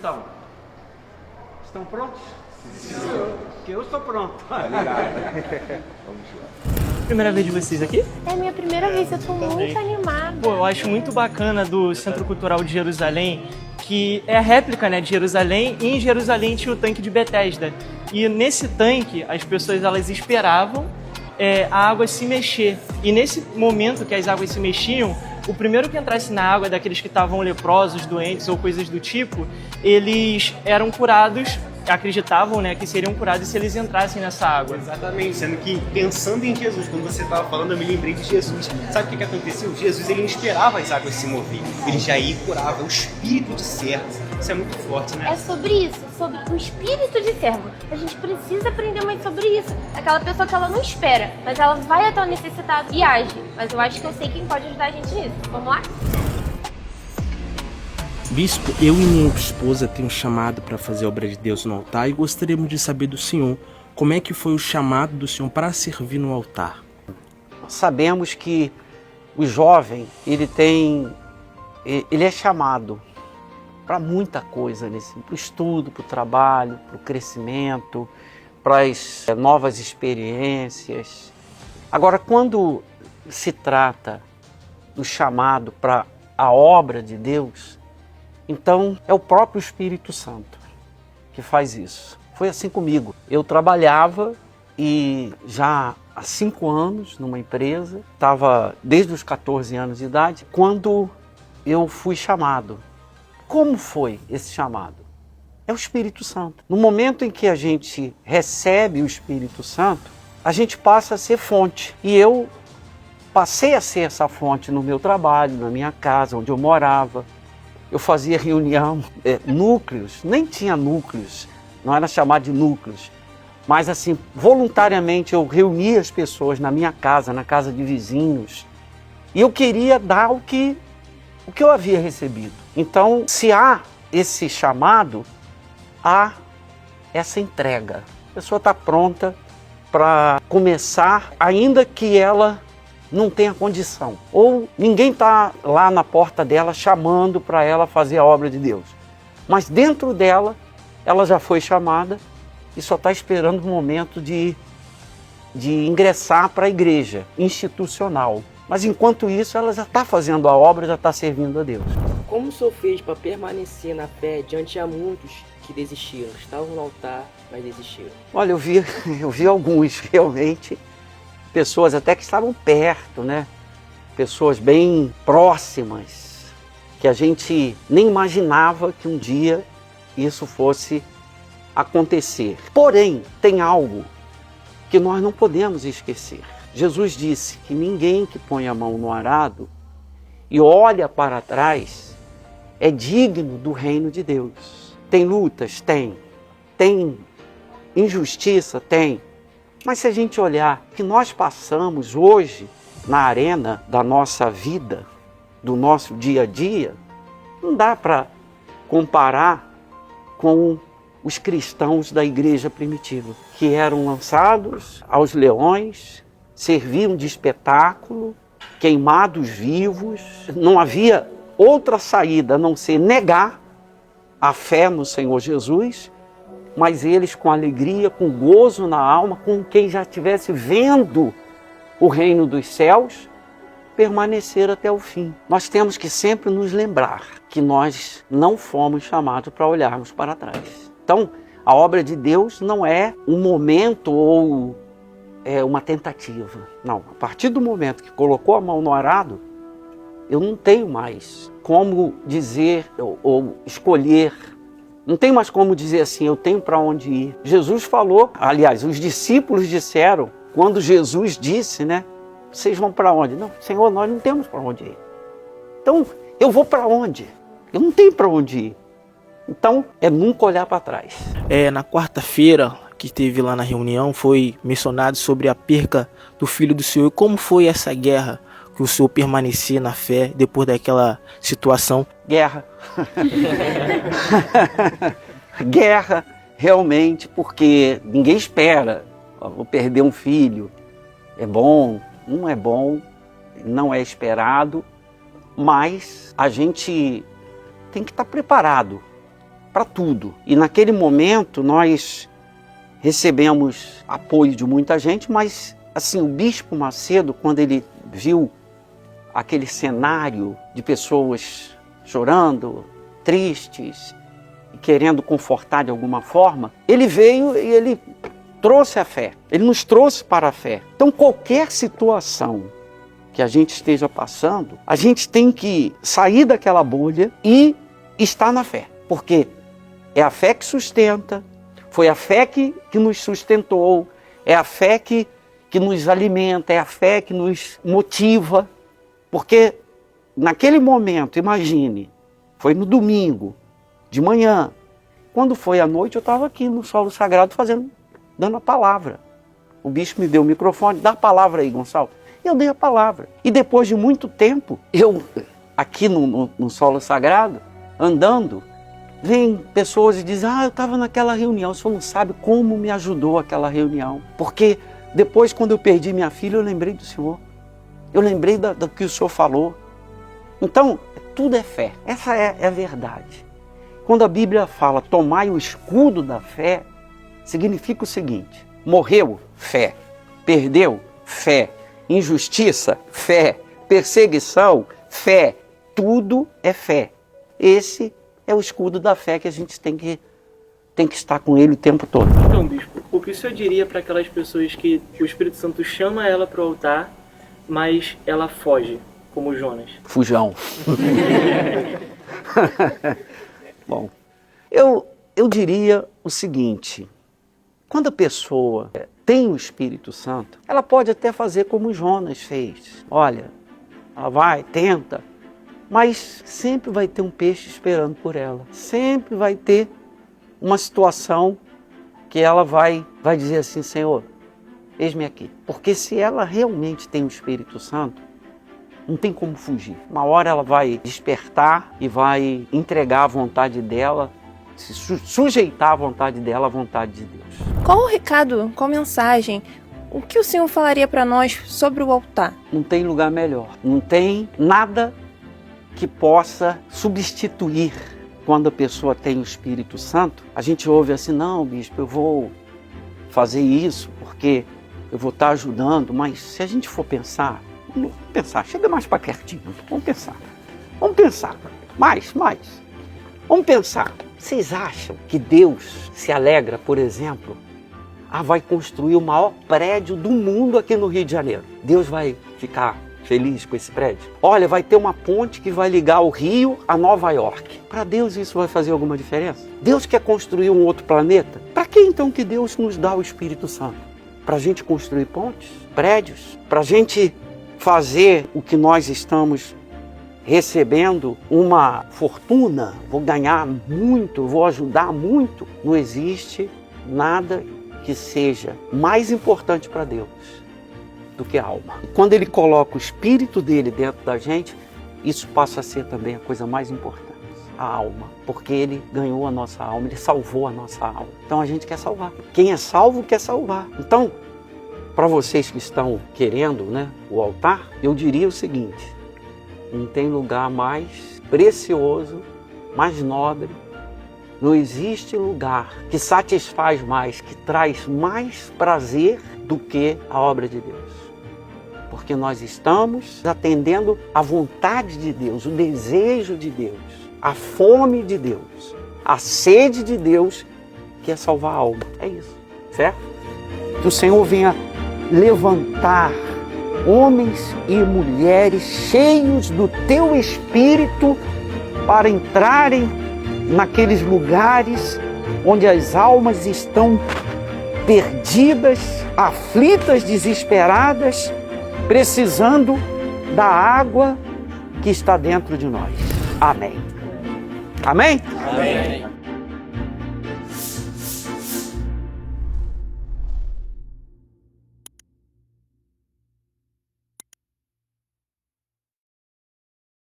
Então, estão prontos? Sim. Porque eu estou pronto. Vamos lá. Primeira vez de vocês aqui? É a minha primeira vez, eu tô muito animada. Pô, eu acho muito bacana do Centro Cultural de Jerusalém, que é a réplica, né, de Jerusalém, e em Jerusalém tinha o tanque de Betesda. E nesse tanque, as pessoas elas esperavam a água se mexer. E nesse momento que as águas se mexiam, o primeiro que entrasse na água, daqueles que estavam leprosos, doentes ou coisas do tipo, eles eram curados, acreditavam, né, que seriam curados se eles entrassem nessa água. Exatamente, sendo que pensando em Jesus, quando você estava falando, eu me lembrei de Jesus. Sabe o que aconteceu? Jesus, ele não esperava as águas se moverem, ele já ia e curava, o espírito de servo. Isso é muito forte, né? É sobre isso, sobre o espírito de servo. A gente precisa aprender mais sobre isso. Aquela pessoa que ela não espera, mas ela vai até o necessitado e age. Mas eu acho que eu sei quem pode ajudar a gente nisso. Vamos lá? Bispo, eu e minha esposa temos chamado para fazer a obra de Deus no altar e gostaríamos de saber do senhor como é que foi o chamado do senhor para servir no altar. Sabemos que o jovem, ele é chamado para muita coisa, para o estudo, para o trabalho, para o crescimento, para as novas experiências. Agora, quando se trata do chamado para a obra de Deus, então é o próprio Espírito Santo que faz isso. Foi assim comigo. Eu trabalhava e já há 5 anos numa empresa, estava desde os 14 anos de idade, quando eu fui chamado. Como foi esse chamado? É o Espírito Santo. No momento em que a gente recebe o Espírito Santo, a gente passa a ser fonte. E eu passei a ser essa fonte no meu trabalho, na minha casa, onde eu morava. Eu fazia reunião, núcleos, nem tinha núcleos, não era chamado de núcleos. Mas assim, voluntariamente eu reunia as pessoas na minha casa, na casa de vizinhos. E eu queria dar o que eu havia recebido. Então, se há esse chamado, há essa entrega. A pessoa está pronta para começar, ainda que ela não tenha condição. Ou ninguém está lá na porta dela chamando para ela fazer a obra de Deus. Mas dentro dela, ela já foi chamada e só está esperando o momento de ingressar para a igreja institucional. Mas enquanto isso, ela já está fazendo a obra, já está servindo a Deus. Como o senhor fez para permanecer na fé diante a muitos que desistiram? Estavam no altar, mas desistiram. Olha, eu vi alguns realmente, pessoas até que estavam perto, né? Pessoas bem próximas, que a gente nem imaginava que um dia isso fosse acontecer. Porém, tem algo que nós não podemos esquecer. Jesus disse que ninguém que põe a mão no arado e olha para trás é digno do reino de Deus. Tem lutas? Tem. Tem injustiça? Tem. Mas se a gente olhar o que nós passamos hoje na arena da nossa vida, do nosso dia a dia, não dá para comparar com os cristãos da igreja primitiva, que eram lançados aos leões, serviam de espetáculo, queimados vivos. Não havia outra saída a não ser negar a fé no Senhor Jesus, mas eles com alegria, com gozo na alma, com quem já estivesse vendo o reino dos céus, permanecer até o fim. Nós temos que sempre nos lembrar que nós não fomos chamados para olharmos para trás. Então, a obra de Deus não é um momento ou uma tentativa. Não, a partir do momento que colocou a mão no arado, eu não tenho mais como dizer ou escolher. Não tem mais como dizer assim, eu tenho para onde ir. Jesus falou, aliás, os discípulos disseram, quando Jesus disse, né? Vocês vão para onde? Não, Senhor, nós não temos para onde ir. Então, eu vou para onde? Eu não tenho para onde ir. Então, é nunca olhar para trás. Na quarta-feira que teve lá na reunião, foi mencionado sobre a perca do filho do Senhor. Como foi essa guerra que o Senhor permanecia na fé depois daquela situação? Guerra. Guerra, realmente, porque ninguém espera. Vou perder um filho. É bom, não é bom, não é esperado, mas a gente tem que estar preparado para tudo. E naquele momento nós recebemos apoio de muita gente, mas assim, o Bispo Macedo, quando ele viu aquele cenário de pessoas chorando, tristes, querendo confortar de alguma forma, ele veio e ele trouxe a fé. Ele nos trouxe para a fé. Então, qualquer situação que a gente esteja passando, a gente tem que sair daquela bolha e estar na fé. Porque é a fé que sustenta, foi a fé que nos sustentou, é a fé que nos alimenta, é a fé que nos motiva. Porque naquele momento, imagine, foi no domingo, de manhã. Quando foi à noite, eu estava aqui no solo sagrado dando a palavra. O bispo me deu o microfone, dá a palavra aí, Gonçalo. Eu dei a palavra. E depois de muito tempo, eu aqui no solo sagrado, andando, vem pessoas e dizem, eu estava naquela reunião. O senhor não sabe como me ajudou aquela reunião. Porque depois, quando eu perdi minha filha, eu lembrei do senhor. Eu lembrei do que o senhor falou. Então, tudo é fé. Essa é a verdade. Quando a Bíblia fala, tomai o escudo da fé, significa o seguinte, morreu, fé, perdeu, fé, injustiça, fé, perseguição, fé, tudo é fé. Esse é o escudo da fé que a gente tem que estar com ele o tempo todo. Então, bispo, o que o senhor diria para aquelas pessoas que o Espírito Santo chama ela para o altar, mas ela foge, como Jonas? Fujão. Bom, eu diria o seguinte, quando a pessoa tem o Espírito Santo, ela pode até fazer como Jonas fez. Olha, ela vai, tenta, mas sempre vai ter um peixe esperando por ela. Sempre vai ter uma situação que ela vai dizer assim, Senhor, eis-me aqui. Porque se ela realmente tem o Espírito Santo, não tem como fugir. Uma hora ela vai despertar e vai entregar a vontade dela, se sujeitar à vontade dela, à vontade de Deus. Qual o recado, qual mensagem, o que o Senhor falaria para nós sobre o altar? Não tem lugar melhor. Não tem nada que possa substituir quando a pessoa tem o Espírito Santo. A gente ouve assim, não, bispo, eu vou fazer isso porque eu vou estar ajudando, mas se a gente for pensar, chega mais para pertinho, vamos pensar, mais, vamos pensar. Vocês acham que Deus se alegra, por exemplo, vai construir o maior prédio do mundo aqui no Rio de Janeiro? Deus vai ficar feliz com esse prédio? Olha, vai ter uma ponte que vai ligar o Rio a Nova York. Para Deus isso vai fazer alguma diferença? Deus quer construir um outro planeta? Para que então que Deus nos dá o Espírito Santo? Para a gente construir pontes, prédios? Para a gente fazer o que nós estamos recebendo uma fortuna, vou ganhar muito, vou ajudar muito? Não existe nada que seja mais importante para Deus do que a alma. Quando Ele coloca o Espírito dele dentro da gente, isso passa a ser também a coisa mais importante, a alma. Porque Ele ganhou a nossa alma, Ele salvou a nossa alma. Então a gente quer salvar. Quem é salvo quer salvar. Então, para vocês que estão querendo, o altar, eu diria o seguinte, não tem lugar mais precioso, mais nobre, não existe lugar que satisfaz mais, que traz mais prazer do que a obra de Deus. Porque nós estamos atendendo à vontade de Deus, o desejo de Deus, a fome de Deus, a sede de Deus, que é salvar a alma. É isso, certo? Que o Senhor venha levantar homens e mulheres cheios do Teu Espírito para entrarem naqueles lugares onde as almas estão perdidas, aflitas, desesperadas, precisando da água que está dentro de nós. Amém. Amém? Amém.